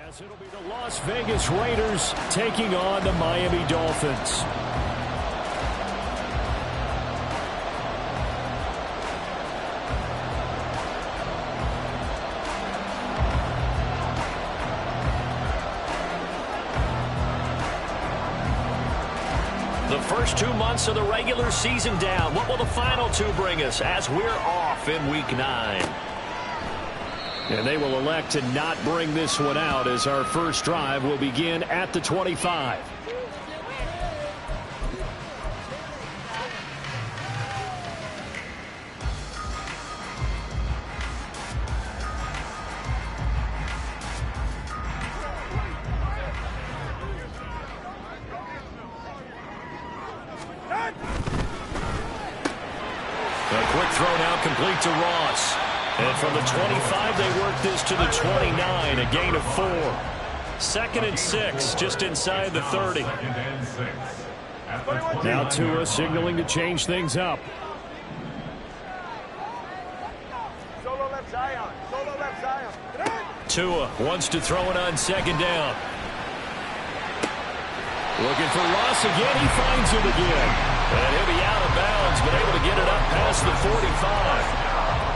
As it'll be the Las Vegas Raiders taking on the Miami Dolphins. The first 2 months of the regular season down. What will the final two bring us as we're off in Week 9? And they will elect to not bring this one out as our first drive will begin at the 25. A quick throw now complete to Ross. And from the 25, they work this to the 29, a gain of 4. 2nd and 6, just inside the 30. Now Tua signaling to change things up. Tua wants to throw it on 2nd down. Looking for Ross again. He finds him again. And he'll be out of bounds, but able to get it up past the 45.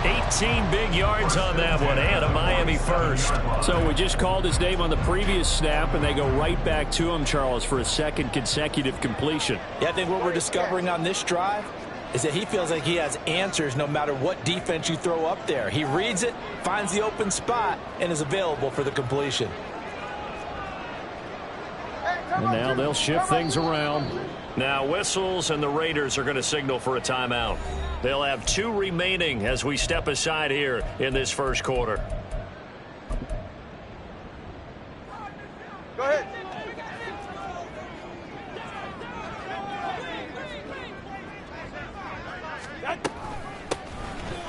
18 big yards on that one, and a Miami first. So we just called his name on the previous snap, and they go right back to him, Charles, for a second consecutive completion. Yeah, I think what we're discovering on this drive is that he feels like he has answers no matter what defense you throw up there. He reads it, finds the open spot, and is available for the completion. And now they'll shift things around. Now whistles, and the Raiders are going to signal for a timeout. They'll have 2 remaining as we step aside here in this first quarter. Go ahead.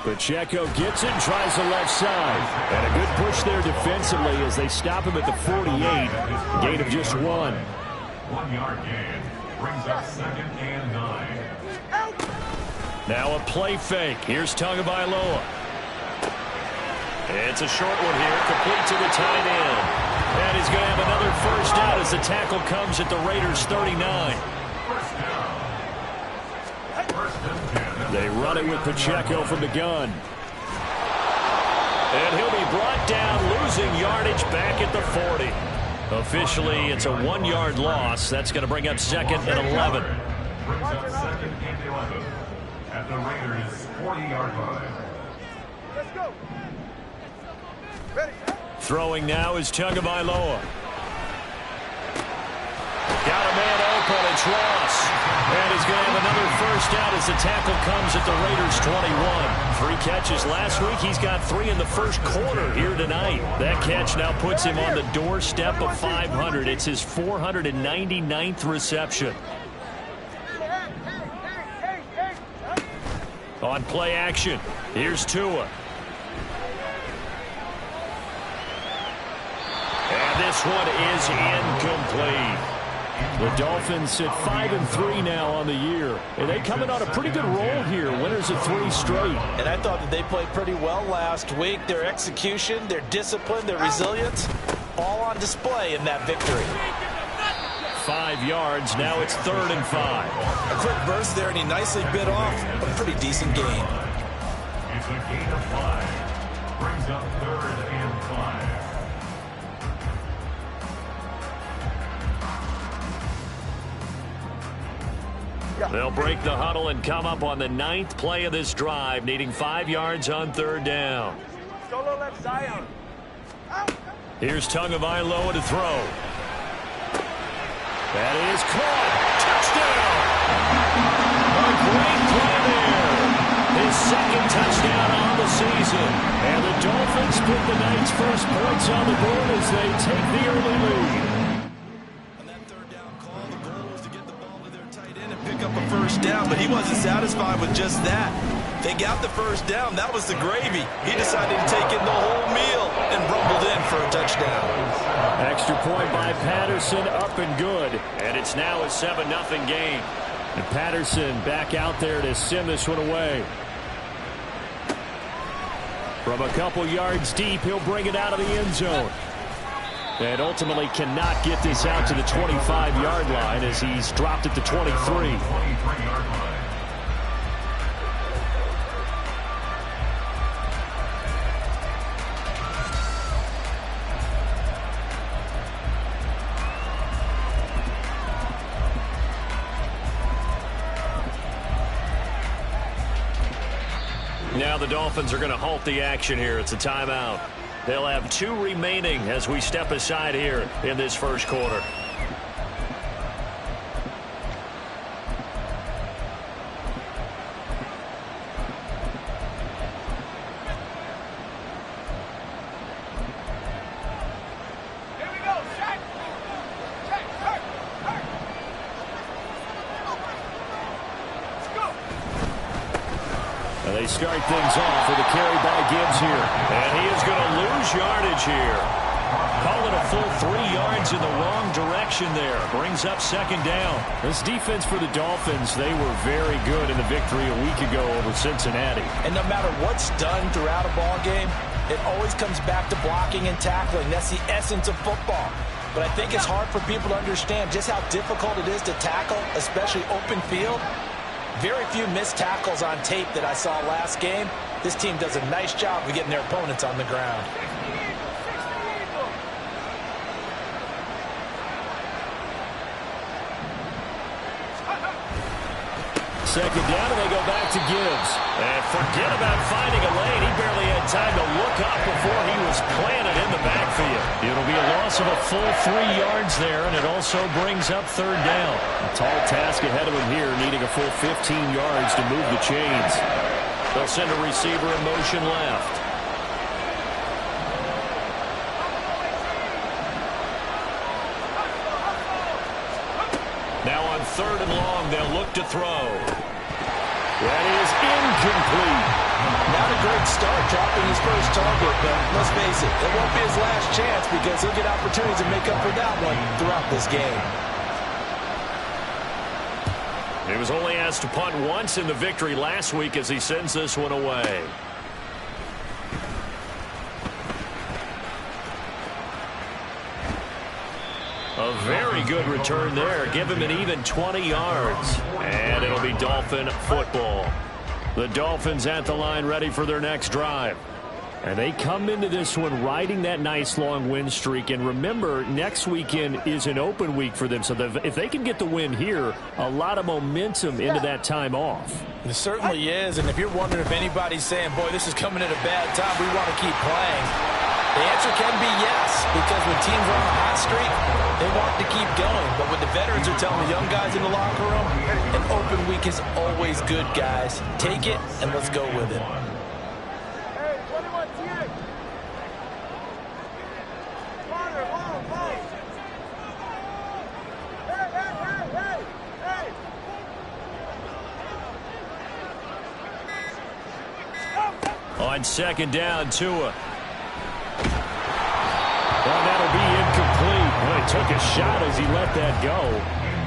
Pacheco gets it, tries the left side. And a good push there defensively as they stop him at the 48. Gain of just 1. 1 yard gain brings up 2nd and 9. Now a play fake. Here's Tagovailoa. It's a short one here, complete to the tight end. And he's going to have another first down as the tackle comes at the Raiders' 39. They run it with Pacheco from the gun. And he'll be brought down, losing yardage back at the 40. Officially, it's a 1-yard loss. That's going to bring up 2nd and 11. Brings up 2nd and 11 at the Raiders' 40-yard line. Let's go. Ready. Throwing now is Tagovailoa. Got a man open. It's Ross. And he's going to have another first down as the tackle comes at the Raiders' 21. 3 catches last week. He's got 3 in the first quarter here tonight. That catch now puts him on the doorstep of 500. It's his 499th reception. On play action, here's Tua. And this one is incomplete. The Dolphins sit 5-3 now on the year. And they coming on a pretty good roll here. Winners of 3 straight. And I thought that they played pretty well last week. Their execution, their discipline, their resilience, all on display in that victory. 5 yards. Now it's 3rd and 5. A quick burst there, and he nicely bit off a pretty decent gain. It's a gain of 5. Brings up 3rd and 5. They'll break the huddle and come up on the 9th play of this drive, needing 5 yards on 3rd down. Solo left Zion. Here's Tagovailoa to throw. That is caught. Touchdown! A great play there. His 2nd touchdown on the season. And the Dolphins put the night's first points on the board as they take the early lead. On that 3rd down call, the goal was to get the ball to their tight end and pick up a first down, but he wasn't satisfied with just that. They got the first down. That was the gravy. He decided to take in the whole meal and rumbled in for a touchdown. Extra point by Patterson, up and good. And it's now a 7-0 game. And Patterson back out there to send this one away. From a couple yards deep, he'll bring it out of the end zone. And ultimately cannot get this out to the 25-yard line as he's dropped at the 23. 23-yard line. Now the Dolphins are going to halt the action here. It's a timeout. They'll have 2 remaining as we step aside here in this first quarter. They start things off with a carry by Gibbs here. And he is going to lose yardage here. Call it a full 3 yards in the wrong direction there. Brings up second down. This defense for the Dolphins, they were very good in the victory a week ago over Cincinnati. And no matter what's done throughout a ball game, it always comes back to blocking and tackling. That's the essence of football. But I think it's hard for people to understand just how difficult it is to tackle, especially open field. Very few missed tackles on tape that I saw last game. This team does a nice job of getting their opponents on the ground. Second down, and they go back to Gibbs. And forget about finding a lane. He barely had time to look up before he was planted in the backfield. It'll be a loss of a full 3 yards there, and it also brings up third down. A tall task ahead of him here, needing a full 15 yards to move the chains. They'll send a receiver in motion left. Now on third and long, they'll look to throw. That is incomplete. Not a great start dropping his first target, but let's face it, it won't be his last chance because he'll get opportunities to make up for that one throughout this game. He was only asked to punt once in the victory last week as he sends this one away. A very good return there. Give him an even 20 yards. And it'll be Dolphin football. The Dolphins at the line ready for their next drive. And they come into this one riding that nice long win streak. And remember, next weekend is an open week for them. So if they can get the win here, a lot of momentum into that time off. It certainly is. And if you're wondering if anybody's saying, boy, this is coming at a bad time, we want to keep playing. The answer can be yes, because when teams are on a hot streak, they want to keep going. But what the veterans are telling the young guys in the locker room, an open week is always good, guys. Take it, and let's go with it. Hey, 21 TX. Harder, long. Hey. On second down, Tua. Well, that'll be incomplete. Well, he took a shot as he let that go.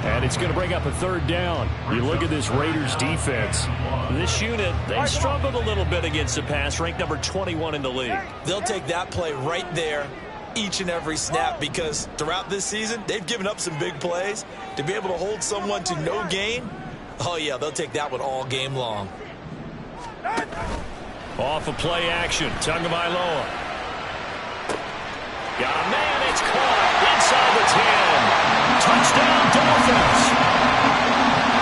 And it's going to bring up a third down. You look at this Raiders defense. This unit, they struggled a little bit against the pass, ranked number 21 in the league. They'll take that play right there each and every snap because throughout this season, they've given up some big plays. To be able to hold someone to no gain, oh, yeah, they'll take that one all game long. Off of play action, Tagovailoa. Got a man, it's caught inside the 10. Touchdown, Dolphins.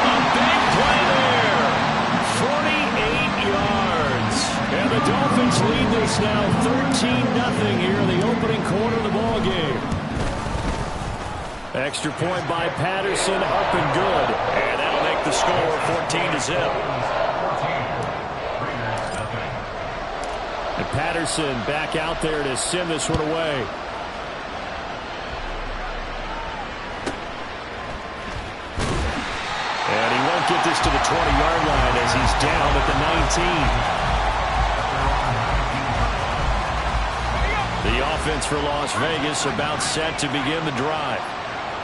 A big play there. 48 yards. And the Dolphins lead this now 13-0 here in the opening quarter of the ball game. Extra point by Patterson, up and good. And that'll make the score 14-0. And Patterson back out there to send this one away. And he won't get this to the 20-yard line as he's down at the 19. The offense for Las Vegas about set to begin the drive.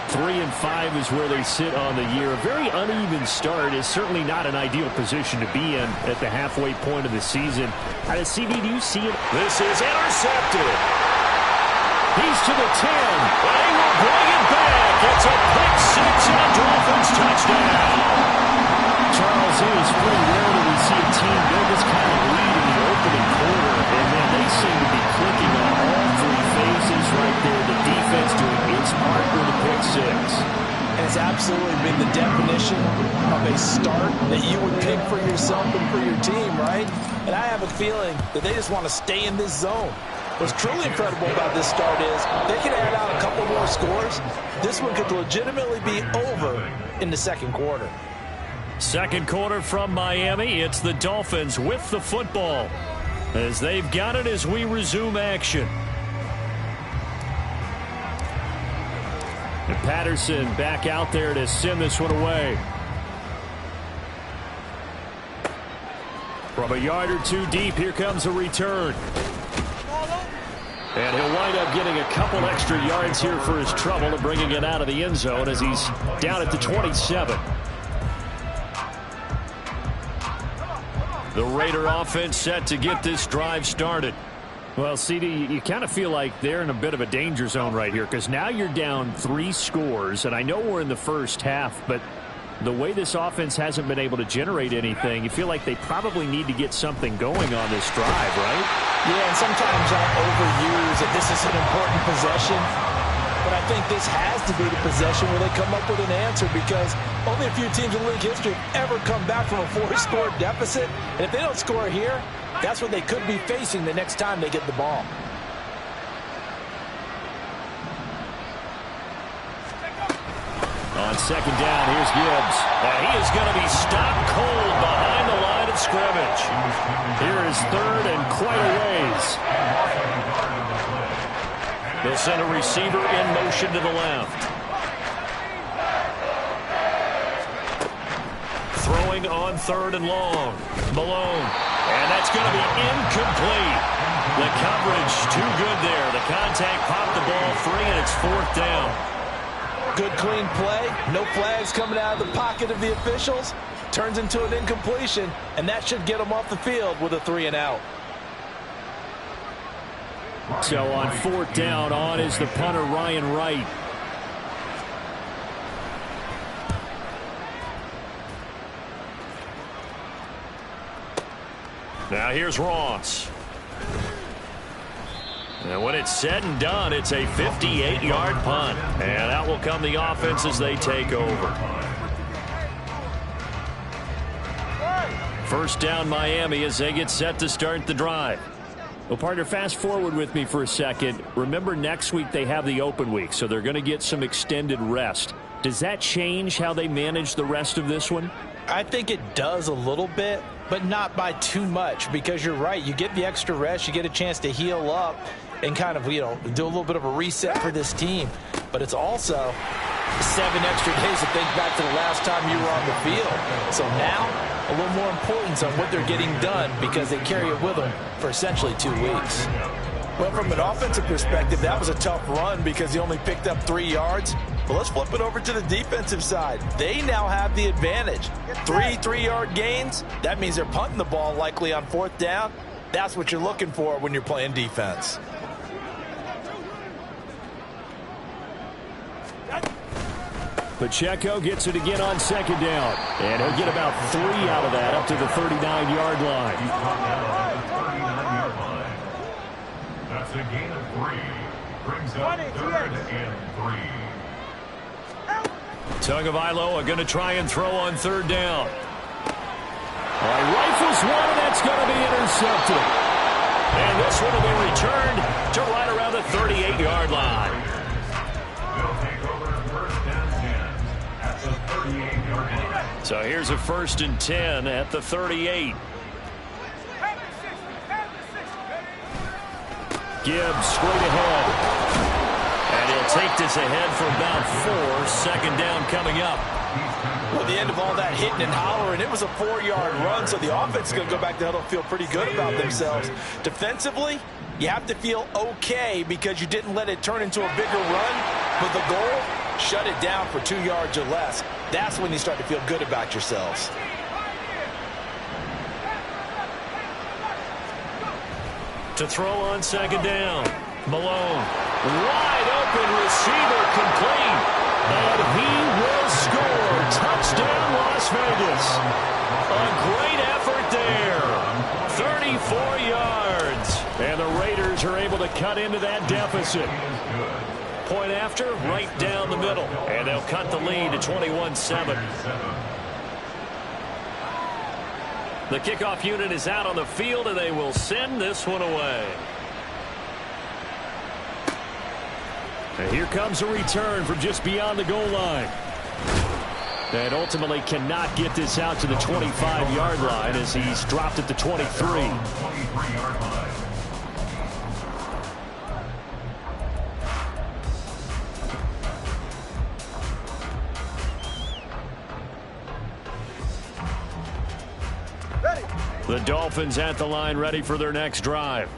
3-5 is where they sit on the year. A very uneven start is certainly not an ideal position to be in at the halfway point of the season. CV, do you see it? This is intercepted. He's to the 10. They will bring it back. It's a pick six and a Dolphins touchdown. Charles, it is pretty rare that we see a team build this kind of lead in the opening quarter. And then they seem to be clicking on all three phases right there. The defense doing its part with the pick six. Has absolutely been the definition of a start that you would pick for yourself and for your team, right? And I have a feeling that they just want to stay in this zone. What's truly incredible about this start is they can add out a couple more scores. This one could legitimately be over in the second quarter. Second quarter from Miami. It's the Dolphins with the football as they've got it as we resume action. And Patterson back out there to send this one away. From a yard or two deep, here comes a return. And he'll wind up getting a couple extra yards here for his trouble and bringing it out of the end zone as he's down at the 27. The Raider offense set to get this drive started. Well, CD, you kind of feel like they're in a bit of a danger zone right here because now you're down 3 scores, and I know we're in the first half, but the way this offense hasn't been able to generate anything, you feel like they probably need to get something going on this drive, right? Yeah, and sometimes I overuse that this is an important possession, but I think this has to be the possession where they come up with an answer because only a few teams in league history have ever come back from a 4-score deficit, and if they don't score here, that's what they could be facing the next time they get the ball. On second down, here's Gibbs. And he is going to be stopped cold behind the line of scrimmage. Here is third and quite a ways. They'll send a receiver in motion to the left. Throwing on third and long. Malone. And that's going to be incomplete. The coverage too good there. The contact popped the ball free, and it's fourth down. Good clean play. No flags coming out of the pocket of the officials. Turns into an incompletion, and that should get them off the field with a 3-and-out. So on fourth down, on is the punter, Ryan Wright. Now here's Ross. And when it's said and done, it's a 58-yard punt. And out will come the offense as they take over. First down Miami as they get set to start the drive. Well, partner, fast forward with me for a second. Remember, next week they have the open week, so they're going to get some extended rest. Does that change how they manage the rest of this one? I think it does a little bit, but not by too much, because you're right. You get the extra rest. You get a chance to heal up and kind of, do a little bit of a reset for this team. But it's also 7 extra days to think back to the last time you were on the field. So now, a little more importance on what they're getting done because they carry it with them for essentially 2 weeks. Well, from an offensive perspective, that was a tough run because he only picked up 3 yards. But let's flip it over to the defensive side. They now have the advantage. 3 3-yard gains. That means they're punting the ball likely on fourth down. That's what you're looking for when you're playing defense. Pacheco gets it again on second down. And he'll get about 3 out of that up to the 39-yard line. That's a gain of 3. Brings up third and 3. Tagovailoa going to try and throw on third down. Rifles one, and that's going to be intercepted. And this one will be returned to right around the 38-yard line. They'll take over first and 10 at the 38-yard line. So here's a first and 10 at the 38. Gibbs straight ahead. And he'll take this ahead for about 4. Second down coming up. Well, at the end of all that hitting and hollering, it was a 4-yard run, so the offense is going to go back to huddle, feel pretty good about themselves. Defensively, you have to feel okay because you didn't let it turn into a bigger run, but the goal, shut it down for 2 yards or less. That's when you start to feel good about yourselves. To throw on second down, Malone. Wide open receiver complete. And he will score. Touchdown, Las Vegas. A great effort there. 34 yards. And the Raiders are able to cut into that deficit. Point after, right down the middle. And they'll cut the lead to 21-7. The kickoff unit is out on the field, and they will send this one away. And here comes a return from just beyond the goal line. And ultimately cannot get this out to the 25-yard line as he's dropped at the 23. The Dolphins at the line ready for their next drive.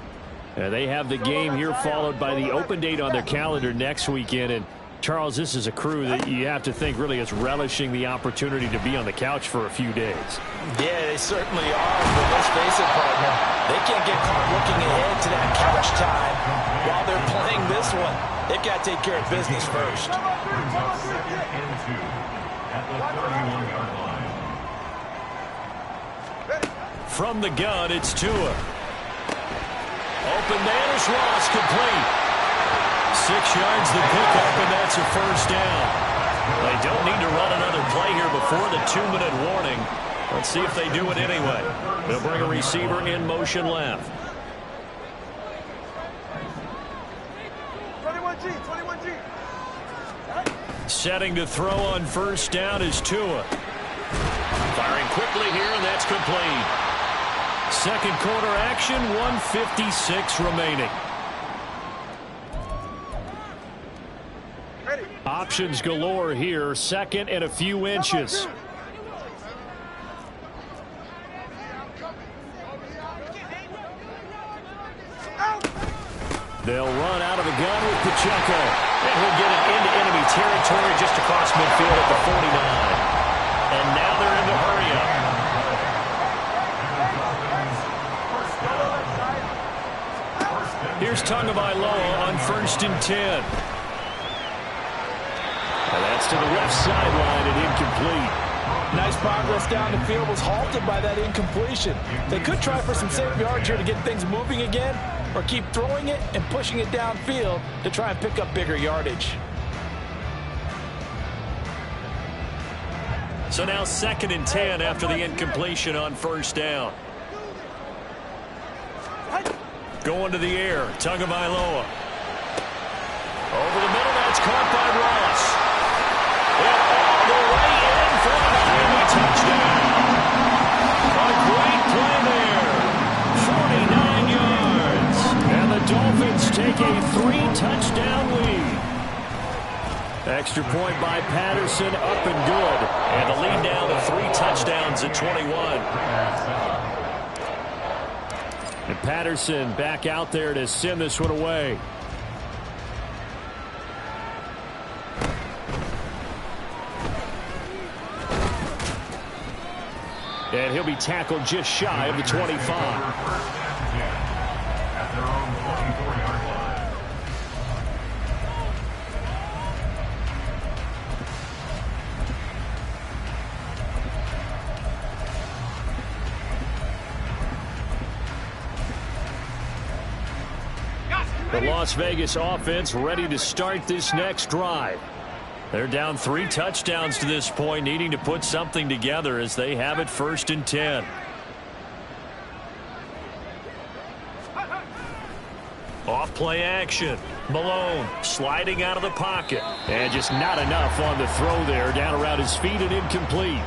And they have the game here followed by the open date on their calendar next weekend. And Charles, this is a crew that you have to think really is relishing the opportunity to be on the couch for a few days. Yeah, they certainly are, but let's face it, partner. They can't get caught looking ahead to that couch time while they're playing this one. They've got to take care of business first. From the gun, it's Tua. Open man is Ross, complete. 6 yards the pickup, and that's a first down. They don't need to run another play here before the 2-minute warning. Let's see if they do it anyway. They'll bring a receiver in motion left. 21G. Setting to throw on first down is Tua. Firing quickly here, and that's complete. Second quarter action, 1:56 remaining. Ready. Options galore here, second and a few inches. They'll run out of the gun with Pacheco. And he'll get it into enemy territory just across midfield at the 49. And now they're in the hurry-up. Here's Tagovailoa on 1st and 10. And that's to the left sideline and incomplete. Nice progress down the field, was halted by that incompletion. They could try for some safe yards here to get things moving again, or keep throwing it and pushing it downfield to try and pick up bigger yardage. So now 2nd and 10 after the incompletion on first down. Going to the air, Tagovailoa. Over the middle, that's caught by Ross. And all the way in for the Miami touchdown. A great play there. 49 yards. And the Dolphins take a 3-touchdown lead. Extra point by Patterson, up and good. And the lead down to 3 touchdowns at 21. And Patterson back out there to send this one away. And he'll be tackled just shy of the 25. The Las Vegas offense ready to start this next drive. They're down 3 touchdowns to this point, needing to put something together as they have it 1st and 10. Off play action. Malone sliding out of the pocket. And just not enough on the throw there. Down around his feet and incomplete.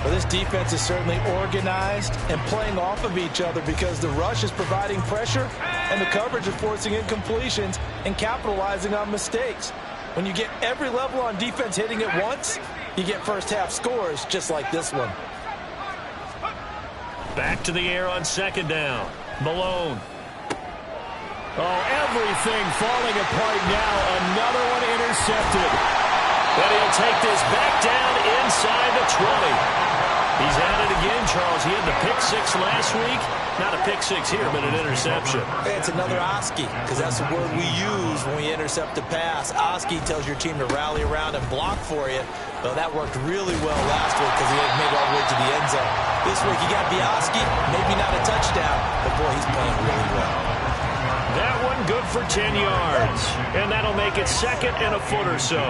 Well, this defense is certainly organized and playing off of each other because the rush is providing pressure and the coverage is forcing incompletions and capitalizing on mistakes. When you get every level on defense hitting at once, you get first half scores just like this one. Back to the air on 2nd down. Malone. Oh, everything falling apart now. Another one intercepted. But he'll take this back down inside the 20. He's at it again, Charles. He had the pick 6 last week. Not a pick six here, but an interception. Hey, it's another Oski, because that's the word we use when we intercept a pass. Oski tells your team to rally around and block for you. Well, that worked really well last week because he had made it all the way to the end zone. This week, you got Oski, maybe not a touchdown, but boy, he's playing really well. That one good for 10 yards, and that'll make it second and a foot or so.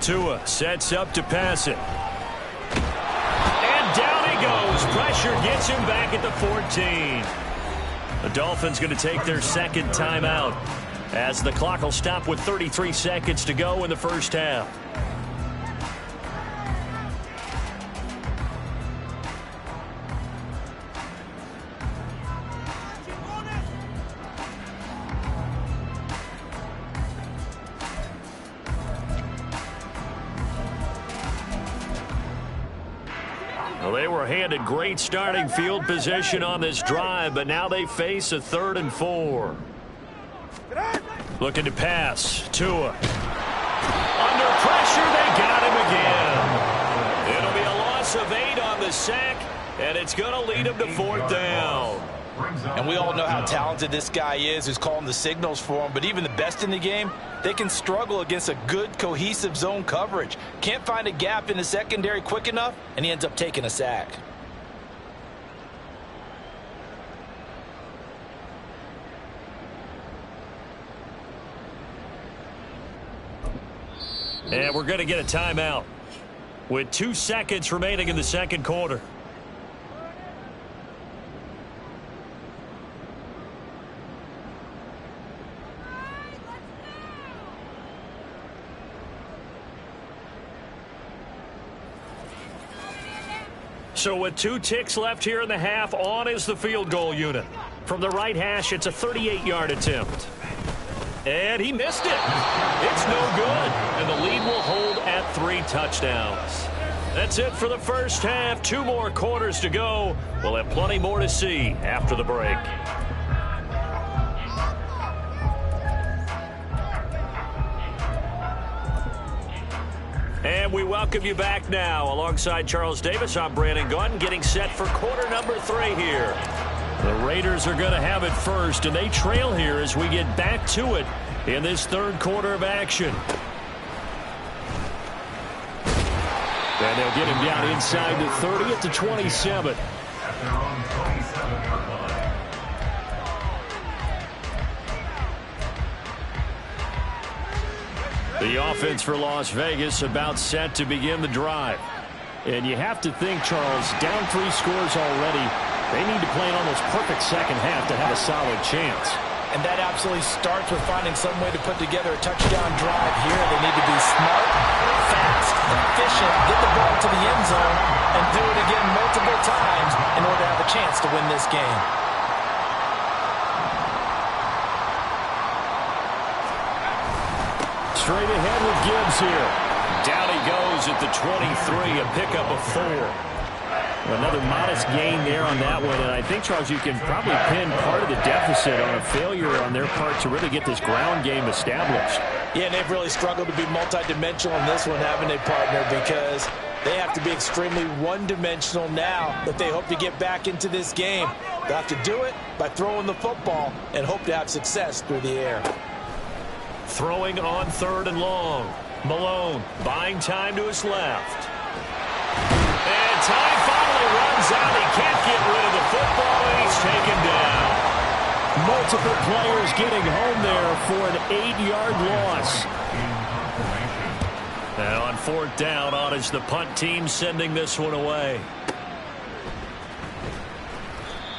Tua sets up to pass it. And down he goes. Pressure gets him back at the 14. The Dolphins going to take their second timeout as the clock will stop with 33 seconds to go in the first half. Well, they were handed great starting field position on this drive, but now they face a 3rd and 4. Looking to pass. Tua. Under pressure, they got him again. It'll be a loss of 8 on the sack, and it's going to lead him to 4th down. And we all know how talented this guy is who's calling the signals for him, but even the best in the game, they can struggle against a good, cohesive zone coverage. Can't find a gap in the secondary quick enough, and he ends up taking a sack. And we're going to get a timeout with 2 seconds remaining in the second quarter. So with 2 ticks left here in the half, on is the field goal unit. From the right hash, it's a 38-yard attempt. And he missed it. It's no good. And the lead will hold at 3 touchdowns. That's it for the first half. 2 more quarters to go. We'll have plenty more to see after the break. And we welcome you back now. Alongside Charles Davis, I'm Brandon Gaudin, getting set for quarter number 3 here. The Raiders are going to have it first, and they trail here as we get back to it in this third quarter of action. And they'll get him down inside the 30 at the 27. At their own 27-yard line. The offense for Las Vegas about set to begin the drive. And you have to think, Charles, down 3 scores already. They need to play an almost perfect second half to have a solid chance. And that absolutely starts with finding some way to put together a touchdown drive here. They need to be smart, fast, efficient, get the ball to the end zone, and do it again multiple times in order to have a chance to win this game. Straight ahead with Gibbs here. Down he goes at the 23, a pickup of 4. Another modest gain there on that one, and I think, Charles, you can probably pin part of the deficit on a failure on their part to really get this ground game established. Yeah, and they've really struggled to be multidimensional in this one, haven't they, partner, because they have to be extremely one-dimensional now if they hope to get back into this game. They'll have to do it by throwing the football and hope to have success through the air. Throwing on 3rd and long. Malone buying time to his left. And time finally runs out. He can't get rid of the football, and he's taken down. Multiple players getting home there for an 8-yard loss. And on 4th down, on is the punt team sending this one away.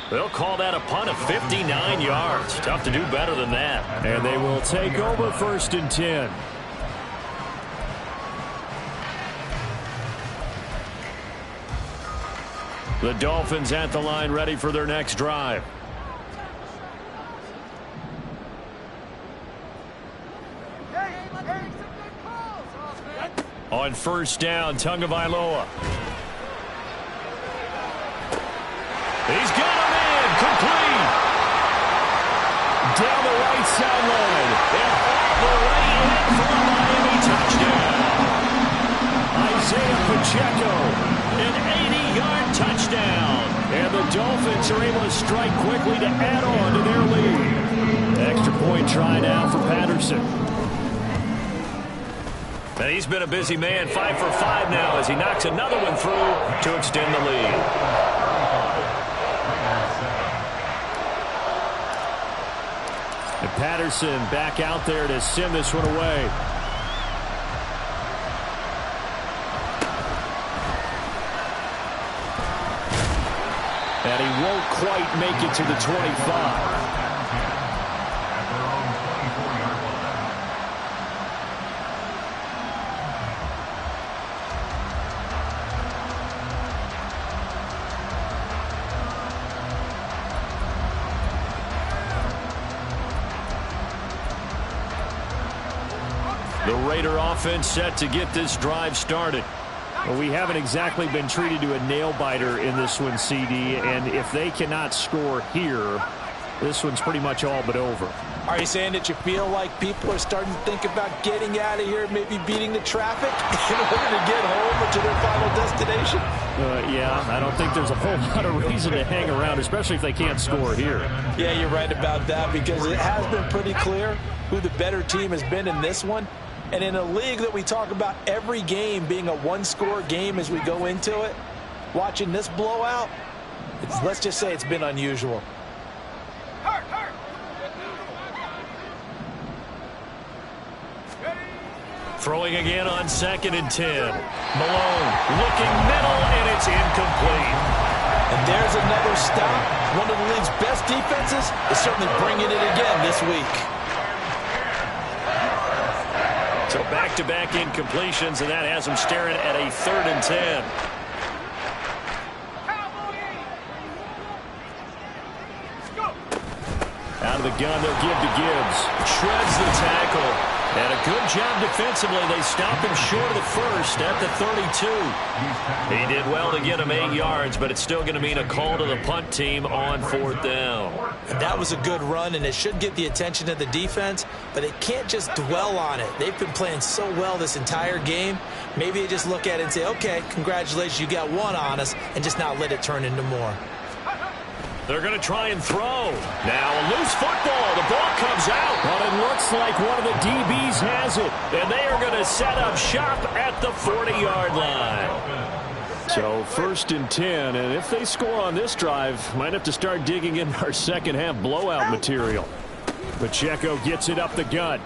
They'll call that a punt of 59 yards. Tough to do better than that. And they will take over 1st and 10. The Dolphins at the line, ready for their next drive. On 1st down, Tagovailoa. He's got him in, complete. Down the right sideline, and all the way in for a Miami touchdown. Isaiah Pacheco, an 80-yard touchdown. And the Dolphins are able to strike quickly to add on to their lead. Extra point try now for Patterson. And he's been a busy man, 5 for 5 now as he knocks another one through to extend the lead. And Patterson back out there to send this one away. And he won't quite make it to the 25. The Raider offense set to get this drive started. Well, we haven't exactly been treated to a nail-biter in this one, CD, and if they cannot score here, this one's pretty much all but over. Are you saying that you feel like people are starting to think about getting out of here, maybe beating the traffic in order to get home or to their final destination? Yeah, I don't think there's a whole lot of reason to hang around, especially if they can't score here. Yeah, you're right about that because it has been pretty clear who the better team has been in this one. And in a league that we talk about every game being a one-score game as we go into it, watching this blowout, let's just say it's been unusual. Throwing again on 2nd and 10. Malone looking middle, and it's incomplete. And there's another stop. One of the league's best defenses is certainly bringing it again this week. So back-to-back incompletions, and that has them staring at a 3rd and 10. Out of the gun, they'll give to Gibbs. Shreds the tackle. And a good job defensively. They stop him short of the first at the 32. He did well to get him 8 yards, but it's still going to mean a call to the punt team on 4th down. And that was a good run, and it should get the attention of the defense, but they can't just dwell on it. They've been playing so well this entire game. Maybe they just look at it and say, okay, congratulations, you got one on us, and just not let it turn into more. They're going to try and throw. Now a loose football. The ball comes out. But it looks like one of the DBs has it. And they are going to set up shop at the 40-yard line. So 1st and 10. And if they score on this drive, might have to start digging in our second half blowout material. Pacheco gets it up the gut.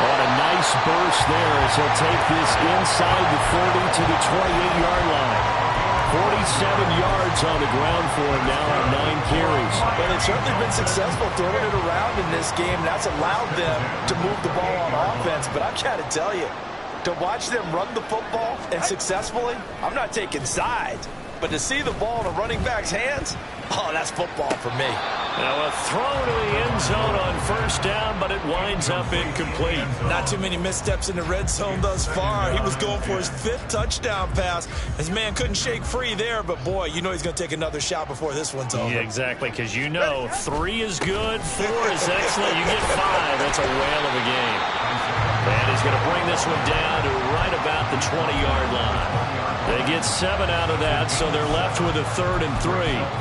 Oh, a nice burst there as he'll take this inside the 40 to the 28-yard line. 47 yards on the ground for him now on 9 carries. Well, they've certainly been successful throwing it around in this game. That's allowed them to move the ball on offense. But I've got to tell you, to watch them run the football and successfully, I'm not taking sides. But to see the ball in a running back's hands, oh, that's football for me. Now a throw to the end zone on 1st down, but it winds up incomplete. Not too many missteps in the red zone thus far. He was going for his 5th touchdown pass. His man couldn't shake free there, but boy, you know he's going to take another shot before this one's over. Yeah, exactly, because you know 3 is good, 4 is excellent. You get 5, that's a whale of a game. And he's going to bring this one down to right about the 20-yard line. They get 7 out of that, so they're left with a 3rd and 3.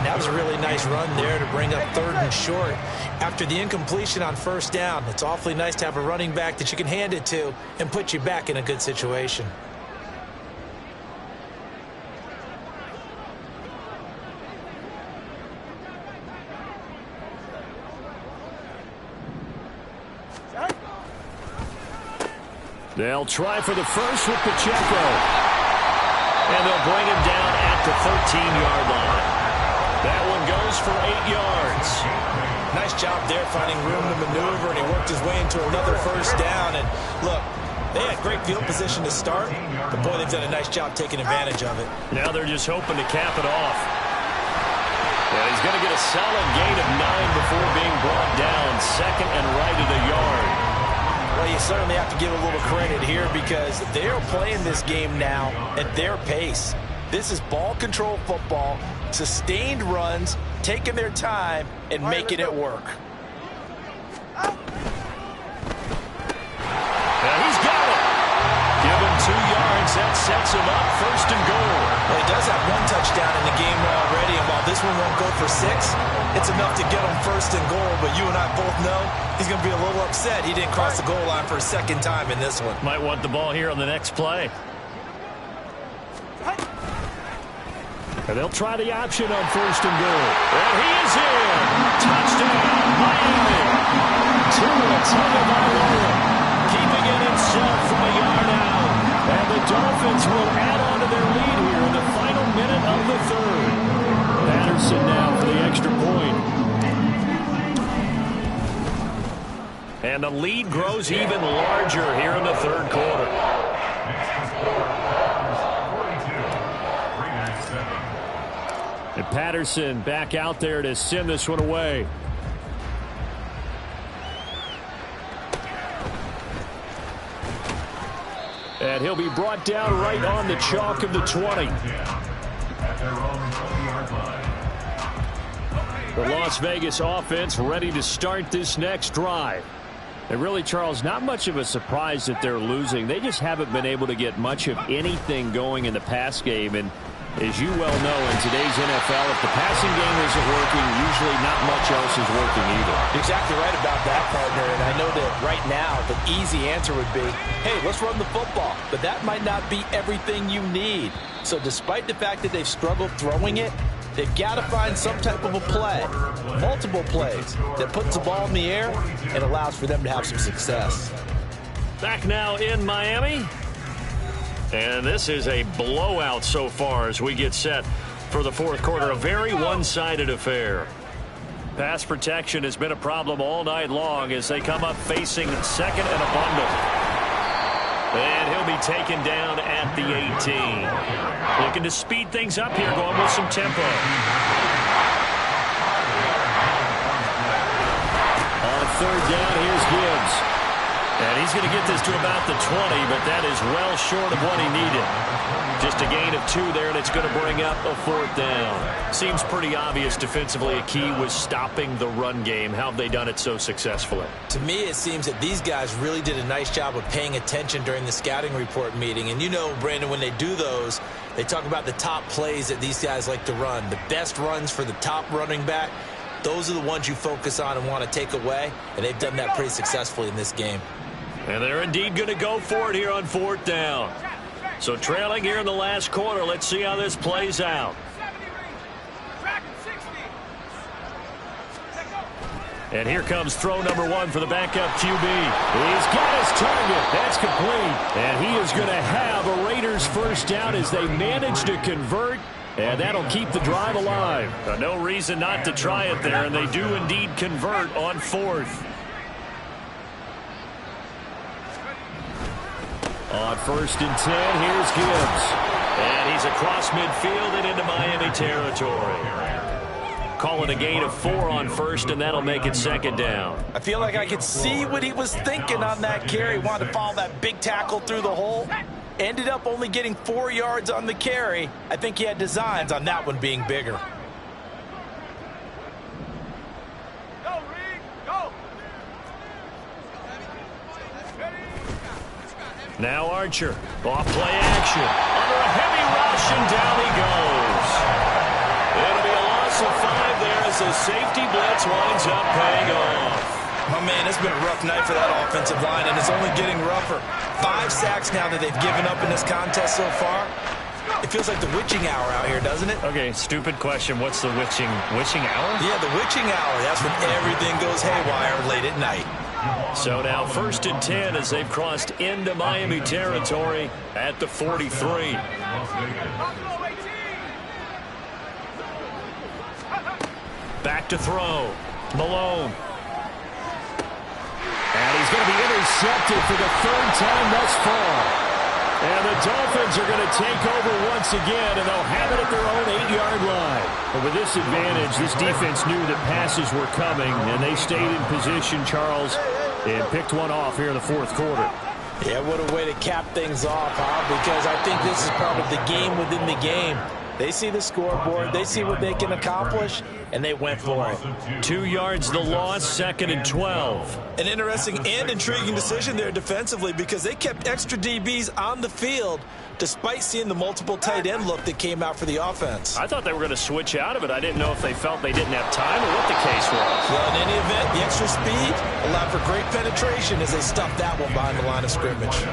That was a really nice run there to bring up 3rd and short. After the incompletion on 1st down, it's awfully nice to have a running back that you can hand it to and put you back in a good situation. They'll try for the first with Pacheco. And they'll bring him down at the 13-yard line. That one goes for 8 yards. Nice job there finding room to maneuver, and he worked his way into another 1st down. And look, they had great field position to start, but boy, they've done a nice job taking advantage of it. Now they're just hoping to cap it off. And he's going to get a solid gain of 9 before being brought down. 2nd and right at a yard. Well, you certainly have to give a little credit here because they're playing this game now at their pace. This is ball control football, sustained runs, taking their time, and making it work. Yeah, he's got it. as that sets him up 1st and goal. Well, he does have 1 touchdown in the game already, and while this one won't go for 6, it's enough to get him 1st and goal. But you and I both know he's going to be a little upset he didn't cross the goal line for a 2nd time in this one. Might want the ball here on the next play. And they'll try the option on 1st and goal. And he is in. Touchdown, Miami. Tua Tagovailoa keeping it himself from a yard out. And the Dolphins will add on to their lead here in the final minute of the 3rd. Patterson now for the extra point. And the lead grows even larger here in the 3rd quarter. And Patterson back out there to send this one away. And he'll be brought down right on the chalk of the 20. The Las Vegas offense ready to start this next drive. And really, Charles, not much of a surprise that they're losing. They just haven't been able to get much of anything going in the pass game. And as you well know, in today's NFL, if the passing game isn't working, usually not much else is working either. You're exactly right about that, partner. And I know that right now the easy answer would be, hey, let's run the football. But that might not be everything you need. So despite the fact that they've struggled throwing it, they've got to find some type of a play, multiple plays, that puts the ball in the air and allows for them to have some success. Back now in Miami. And this is a blowout so far as we get set for the 4th quarter. A very one-sided affair. Pass protection has been a problem all night long as they come up facing 2nd and a bundle. And he'll be taken down at the 18. Looking to speed things up here, going with some tempo. On 3rd down, here's Gibbs. And he's going to get this to about the 20, but that is well short of what he needed. Just a gain of 2 there, and it's going to bring up a 4th down. Seems pretty obvious defensively a key was stopping the run game. How have they done it so successfully? To me, it seems that these guys really did a nice job of paying attention during the scouting report meeting. And you know, Brandon, when they do those, they talk about the top plays that these guys like to run. The best runs for the top running back, those are the ones you focus on and want to take away. And they've done that pretty successfully in this game. And they're indeed going to go for it here on 4th down. So trailing here in the last quarter. Let's see how this plays out. And here comes throw number 1 for the backup QB. He's got his target. That's complete. And he is going to have a Raiders 1st down as they manage to convert. And that'll keep the drive alive. No reason not to try it there. And they do indeed convert on 4th. On 1st and 10, here's Gibbs. And he's across midfield and into Miami territory. Call it a gain of 4 on 1st, and that'll make it 2nd down. I feel like I could see what he was thinking on that carry. Wanted to follow that big tackle through the hole. Ended up only getting 4 yards on the carry. I think he had designs on that one being bigger. Now Archer, off play action, under a heavy rush, and down he goes. It'll be a loss of 5 there as the safety blitz winds up paying off. Oh, man, it's been a rough night for that offensive line, and it's only getting rougher. 5 sacks now that they've given up in this contest so far. It feels like the witching hour out here, doesn't it? Okay, stupid question. What's the witching hour? Yeah, the witching hour. That's when everything goes haywire late at night. So now 1st and 10 as they've crossed into Miami territory at the 43. Back to throw. Malone. And he's going to be intercepted for the 3rd time thus far. And the Dolphins are going to take over once again, and they'll have it at their own 8-yard line. But with this advantage, this defense knew that passes were coming, and they stayed in position, Charles, and picked one off here in the 4th quarter. Yeah, what a way to cap things off, huh? Because I think this is part of the game within the game. They see the scoreboard, they see what they can accomplish, and they went for it. 2 yards the loss, 2nd and 12. An interesting and intriguing decision there defensively because they kept extra DBs on the field despite seeing the multiple tight end look that came out for the offense. I thought they were going to switch out of it. I didn't know if they felt they didn't have time or what the case was. Well, in any event, the extra speed allowed for great penetration as they stuffed that one behind the line of scrimmage.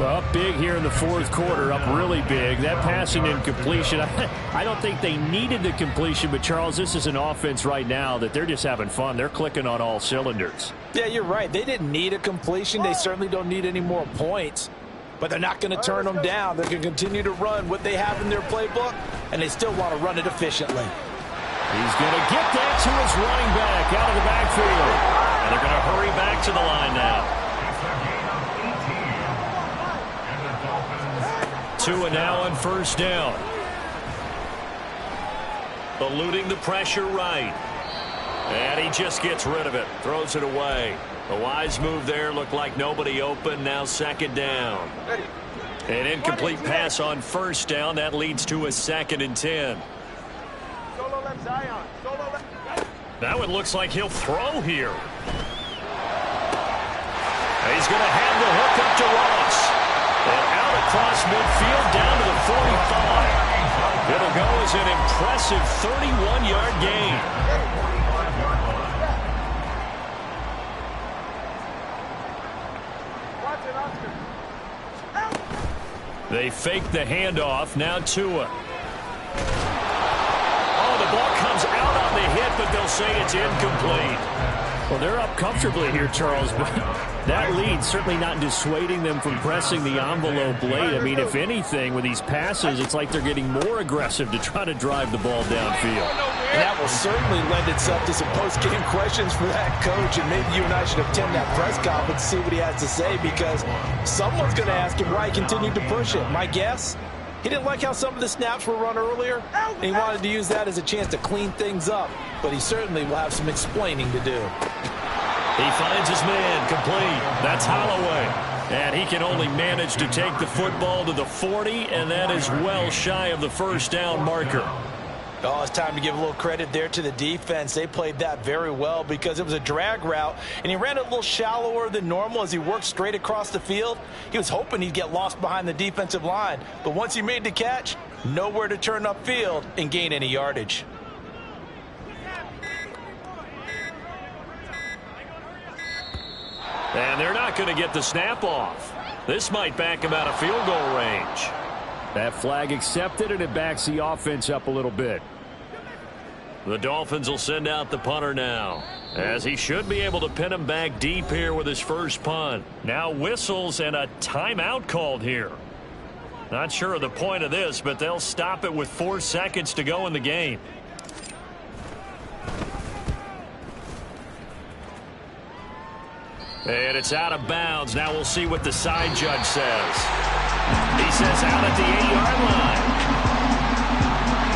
Well, up big here in the fourth quarter, up really big. That passing incompletion, I don't think they needed the completion, but Charles, this is an offense right now that they're just having fun. They're clicking on all cylinders. Yeah, you're right. They didn't need a completion. They certainly don't need any more points, but they're not going to turn them down. They're going to continue to run what they have in their playbook, and they still want to run it efficiently. He's going to get that to his running back out of the backfield. And they're going to hurry back to the line now. 2 and now on first down. Eluding the pressure right. And he just gets rid of it. Throws it away. A wise move there. Looked like nobody open. Now second down. An incomplete pass on first down. That leads to a 2nd and 10. Solo left Zion. Solo left. That one looks like he'll throw here. He's going to have the hook up to Ross. And out across midfield down to the 45. It'll go as an impressive 31-yard gain. Watch it, Oscar. They fake the handoff. Now Tua. Oh, the ball comes out on the hit, but they'll say it's incomplete. Well, they're up comfortably here, Charles, but that lead certainly not dissuading them from pressing the envelope late. I mean, if anything, with these passes, it's like they're getting more aggressive to try to drive the ball downfield. And that will certainly lend itself to some post-game questions for that coach, and maybe you and I should attend that press conference to see what he has to say, because someone's going to ask him why he continued to push it. My guess? He didn't like how some of the snaps were run earlier, and he wanted to use that as a chance to clean things up, but he certainly will have some explaining to do. He finds his man complete. That's Holloway. And he can only manage to take the football to the 40, and that is well shy of the first down marker. Oh, it's time to give a little credit there to the defense. They played that very well because it was a drag route, and he ran it a little shallower than normal as he worked straight across the field. He was hoping he'd get lost behind the defensive line, but once he made the catch, nowhere to turn upfield and gain any yardage. And they're not going to get the snap off. This might back him out of field goal range. That flag accepted, and it backs the offense up a little bit. The Dolphins will send out the punter now, as he should be able to pin him back deep here with his first punt. Now whistles and a timeout called here. Not sure of the point of this, but they'll stop it with 4 seconds to go in the game. And it's out of bounds. Now we'll see what the side judge says. He says out at the 8-yard line.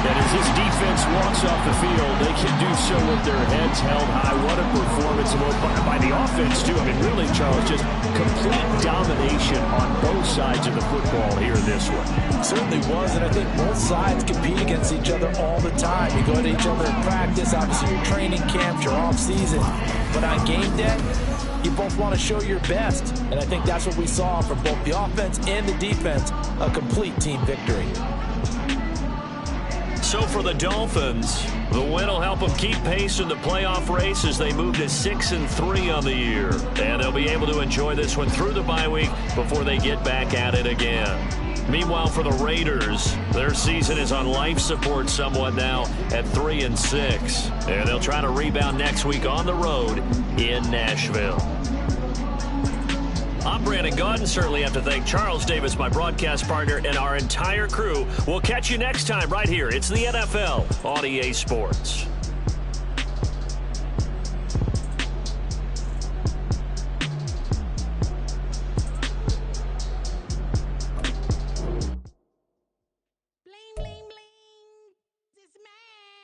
And as his defense walks off the field, they can do so with their heads held high. What a performance by the offense, too. I mean, really, Charles, just complete domination on both sides of the football here in this one. It certainly was, and I think both sides compete against each other all the time. You go to each other in practice, obviously your training camps, your off-season. But on game day, you both want to show your best, and I think that's what we saw from both the offense and the defense, a complete team victory. So for the Dolphins, the win will help them keep pace in the playoff race as they move to 6-3 on the year. And they'll be able to enjoy this one through the bye week before they get back at it again. Meanwhile, for the Raiders, their season is on life support somewhat now at 3-6. And they'll try to rebound next week on the road in Nashville. I'm Brandon Gaudin. Certainly have to thank Charles Davis, my broadcast partner, and our entire crew. We'll catch you next time right here. It's the NFL on EA Sports.